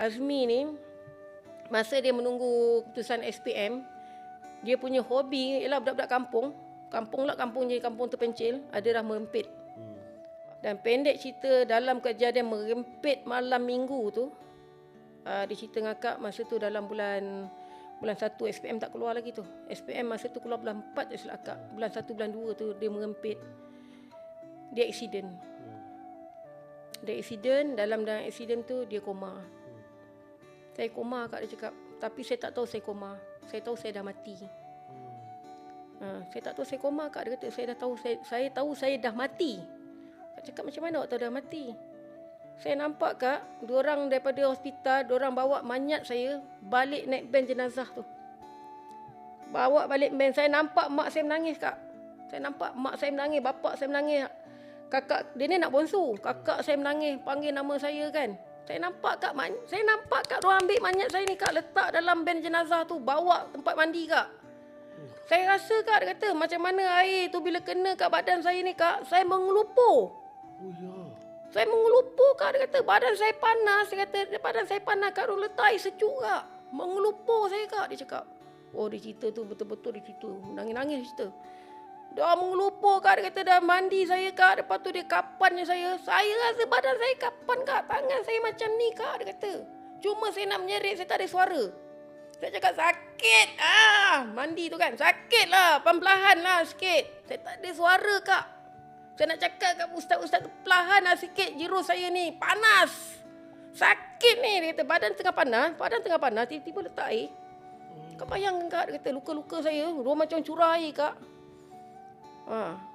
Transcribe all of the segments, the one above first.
Azmi ni, masa dia menunggu keputusan SPM, dia punya hobi ialah budak-budak kampung. Kampung jadi kampung terpencil, adalah merempit. Dan pendek cerita, dalam kejadian merempit malam minggu tu, dia cerita dengan Kak, masa tu dalam bulan 1 SPM tak keluar lagi tu. SPM masa tu keluar bulan 4 je silap Kak. Bulan 1, bulan 2 tu dia merempit. Dia aksiden. Dalam aksiden tu dia koma. Saya koma Kak, dia cakap. Tapi saya tak tahu saya koma. Saya tahu saya dah mati. Saya tak tahu saya koma Kak. Dia kata saya tahu saya dah mati. Kak cakap macam mana awak tahu dah mati? Saya nampak Kak, diorang daripada hospital, diorang bawa mayat saya balik naik ben jenazah tu. Bawa balik ben. Saya nampak mak saya menangis Kak. Saya nampak mak saya menangis, bapak saya menangis. Kakak, dia ni nak bonsu. Kakak saya menangis, panggil nama saya kan. Saya nampak Kak, diorang ambil mayat saya ni Kak, letak dalam ben jenazah tu, bawa tempat mandi Kak. Saya rasa Kak, dia kata macam mana air tu bila kena kat badan saya ni Kak, saya mengelupur. Oh ya. Saya mengelupur Kak, dia kata badan saya panas. Dia kata badan saya panas Kak, dia letak air sejuk Kak. Mengelupur saya Kak, dia cakap. Oh, dia cerita tu betul-betul dia cerita. Nangis-nangis dia cerita. Dia mengelupur Kak, dia kata dah mandi saya Kak. Lepas tu dia kapannya saya. Saya rasa badan saya kapan Kak. Tangan saya macam ni Kak, dia kata. Cuma saya nak menyerit, saya tak ada suara. Saya cakap sakit. Mandi tu kan. Sakit lah. Perlahan lah sikit. Saya tak ada suara Kak. Saya nak cakap kat ustaz-ustaz tu, perlahan lah sikit jiru saya ni. Panas. Sakit ni. Dia kata badan tengah panas. Tiba-tiba letak air. Kau bayangkan Kak. Dia kata luka-luka saya. Macam curah air Kak.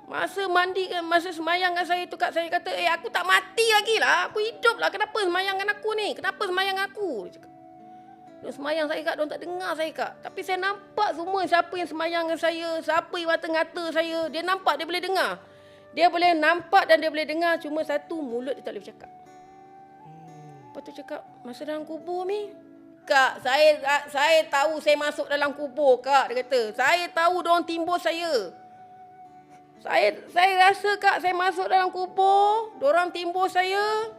Masa mandi kan, masa semayang dengan saya tu Kak, saya kata, aku tak mati lagi lah. Aku hidup lah. Kenapa semayangkan aku ni? Kenapa semayang aku? Dia cakap. Dia semayang saya Kak, dia tak dengar saya Kak. Tapi saya nampak semua siapa yang semayang dengan saya, siapa yang mata-ngata saya. Dia nampak, dia boleh dengar. Dia boleh nampak dan dia boleh dengar. Cuma satu, mulut dia tak boleh bercakap. Lepas tu cakap, masa dalam kubur ni, Kak, saya tahu saya masuk dalam kubur Kak. Dia kata, saya tahu diorang timbul saya. Saya rasa Kak, saya masuk dalam kubur, diorang timbul saya.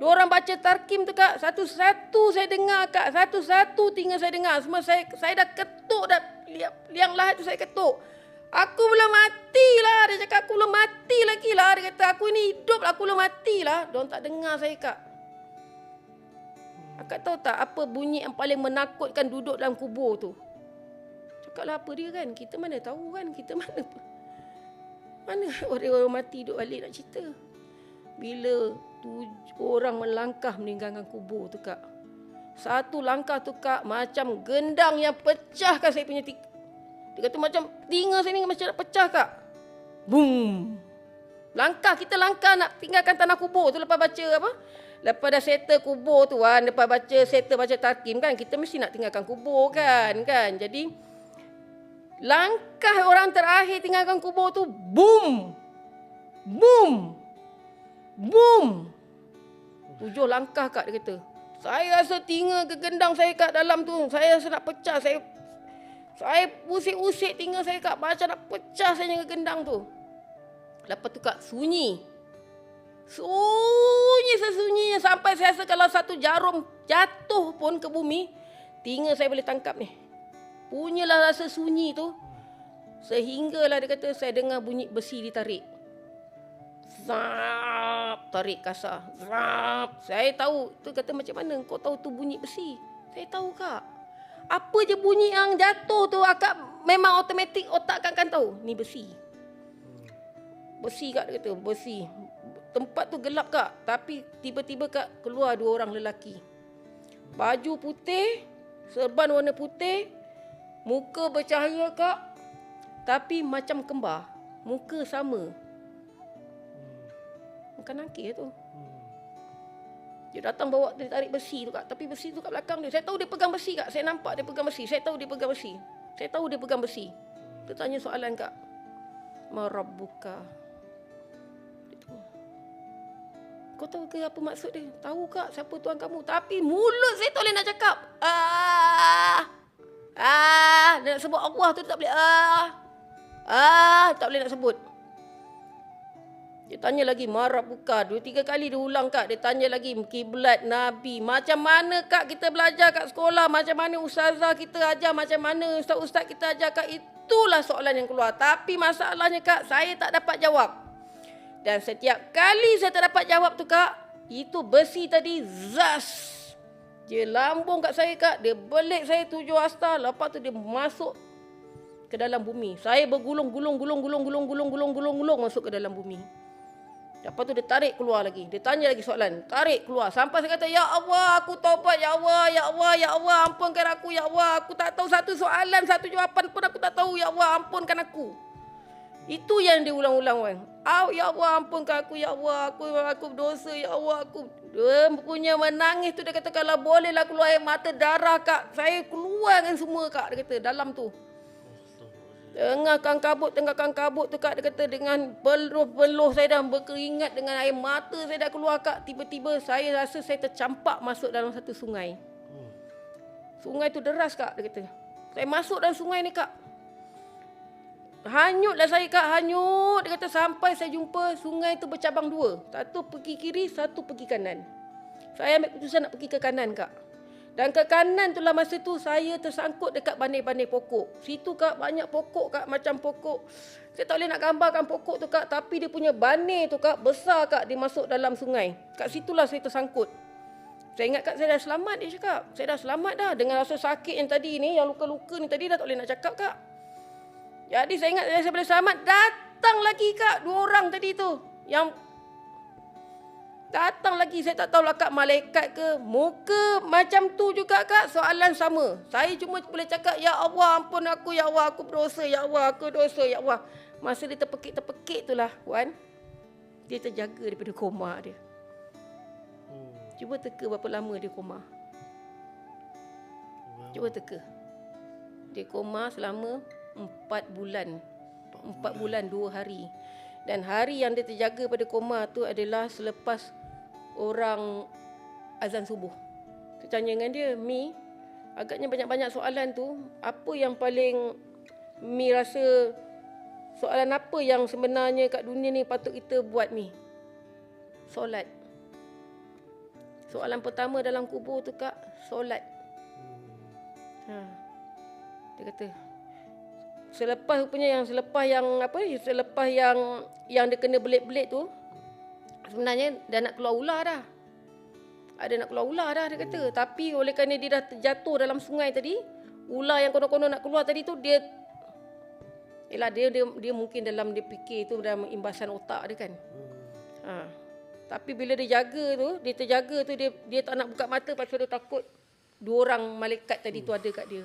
Diorang baca tarkim tu Kak, satu-satu saya dengar Kak, satu-satu tinggal saya dengar. Semua saya dah ketuk dah, liang lahat tu saya ketuk. Aku belum mati lah, dia cakap aku belum mati lagi lah. Dia kata aku ni hidup lah, aku belum mati lah. Diorang tak dengar saya Kak. Akak tahu tak apa bunyi yang paling menakutkan duduk dalam kubur tu? Cakaplah apa dia kan, kita mana tahu kan, kita mana orang-orang mati duduk balik nak cerita. Bila 7 orang melangkah meninggalkan kubur tu Kak. Satu langkah tu Kak, macam gendang yang pecahkan saya punya dia kata macam telinga saya ni macam nak pecah Kak. Boom. Kita langkah nak tinggalkan tanah kubur tu lepas baca apa? Lepas dah settle kubur tu kan, lepas baca tarkim kan, kita mesti nak tinggalkan kubur kan. Jadi langkah orang terakhir tinggalkan kubur tu, boom. Boom. Boom. 7 langkah Kak, dia kata. Saya rasa telinga kegendang saya Kak dalam tu. Saya rasa nak pecah. Saya usik-usik telinga saya Kak. Macam nak pecah saya dengan gendang tu. Lepas tu Kak, sunyi. Sunyi sesunyinya. Sampai saya rasa kalau satu jarum jatuh pun ke bumi, telinga saya boleh tangkap ni. Punyalah rasa sunyi tu. Sehinggalah dia kata saya dengar bunyi besi ditarik. Zap, tarik kasar. Zap. Saya tahu. Tu kata macam mana kau tahu tu bunyi besi? Saya tahu Kak. Apa je bunyi yang jatuh tu akak memang automatik otak akak akan tahu. Ni besi. Besi Kak, dia kata. Besi. Tempat tu gelap Kak. Tapi tiba-tiba Kak keluar 2 orang lelaki. Baju putih. Serban warna putih. Muka bercahaya Kak. Tapi macam kembar. Muka sama. Bukan nakir tu. Dia datang bawa, dia tarik besi tu Kak. Tapi besi tu kat belakang dia. Saya tahu dia pegang besi Kak. Saya nampak dia pegang besi. Saya tahu dia pegang besi. Dia tanya soalan Kak. Ma rabbuka? Kau tahu ke apa maksud dia? Tahu Kak siapa Tuhan kamu. Tapi mulut saya tak boleh nak cakap. Dia nak sebut Allah tu tak boleh. Tak boleh nak sebut. Dia tanya lagi marah buka. 2-3 kali dia ulang Kak. Dia tanya lagi kiblat Nabi. Macam mana Kak kita belajar kat sekolah. Macam mana ustazah kita ajar. Macam mana ustaz-ustaz kita ajar Kak. Itulah soalan yang keluar. Tapi masalahnya Kak, saya tak dapat jawab. Dan setiap kali saya tak dapat jawab tu Kak, itu besi tadi zas. Dia lambung kat saya Kak. Dia belik saya 7 hasta. Lepas tu dia masuk ke dalam bumi. Saya bergulung-gulung masuk ke dalam bumi. Lepas tu dia tarik keluar lagi. Dia tanya lagi soalan. Tarik keluar. Sampai saya kata, Ya Allah, aku taubat. Ya Allah, Ya Allah, Ya Allah, ampunkan aku. Ya Allah, aku tak tahu satu soalan, satu jawapan pun aku tak tahu. Ya Allah, ampunkan aku. Itu yang dia ulang-ulang. Ya Allah, ampunkan aku. Ya Allah, aku berdosa. Ya Allah, aku... Dia punya menangis tu. Dia kata, kalau bolehlah keluar air mata darah Kak. Saya keluarkan semua Kak. Dia kata, dalam tu. Tengahkan kabut tu Kak. Dia kata dengan peluh saya dah berkeringat. Dengan air mata saya dah keluar Kak. Tiba-tiba saya rasa saya tercampak masuk dalam satu sungai. Sungai tu deras Kak. Dia kata. Saya masuk dalam sungai ni Kak. Hanyutlah saya Kak. Hanyut. Dia kata sampai saya jumpa sungai tu bercabang 2. Satu pergi kiri, satu pergi kanan. Saya ambil keputusan nak pergi ke kanan Kak. Dan ke kanan tu lah masa tu saya tersangkut dekat banding-banding pokok. Situ Kak banyak pokok Kak, macam pokok. Saya tak boleh nak gambarkan pokok tu Kak, tapi dia punya banding tu Kak besar Kak, dia masuk dalam sungai. Kat situlah saya tersangkut. Saya ingat Kak saya dah selamat, dia cakap. Saya dah selamat dah dengan rasa sakit yang tadi ni, yang luka-luka ni tadi dah tak boleh nak cakap Kak. Jadi saya ingat saya boleh selamat, datang lagi Kak 2 orang tadi tu. Yang datang lagi, saya tak tahulah Kak malaikat ke, muka macam tu juga Kak, soalan sama. Saya cuma boleh cakap, Ya Allah ampun aku, Ya Allah aku berdosa, Ya Allah aku dosa, Ya Allah. Masa dia terpekik tu lah Wan, dia terjaga daripada koma dia. Cuba teka berapa lama dia koma. Cuba teka. Dia koma selama 4 bulan. 4 bulan 2 hari. Dan hari yang dia terjaga pada koma tu adalah selepas orang azan subuh. Saya tanya dengan dia, Mi, agaknya banyak-banyak soalan tu, apa yang paling Mi rasa, soalan apa yang sebenarnya kat dunia ni patut kita buat Mi? Solat. Soalan pertama dalam kubur tu Kak, solat. Dia kata, selepas yang dia kena belit-belit tu, sebenarnya dah nak keluar ular dah. Ada nak keluar ular dah dia kata. Tapi oleh kerana dia dah terjatuh dalam sungai tadi, ular yang konon-konon nak keluar tadi tu dia mungkin dalam dia fikir tu dalam imbasan otak dia kan. Tapi bila dia terjaga tu dia tak nak buka mata pasal dia takut 2 orang malaikat tadi tu ada kat dia.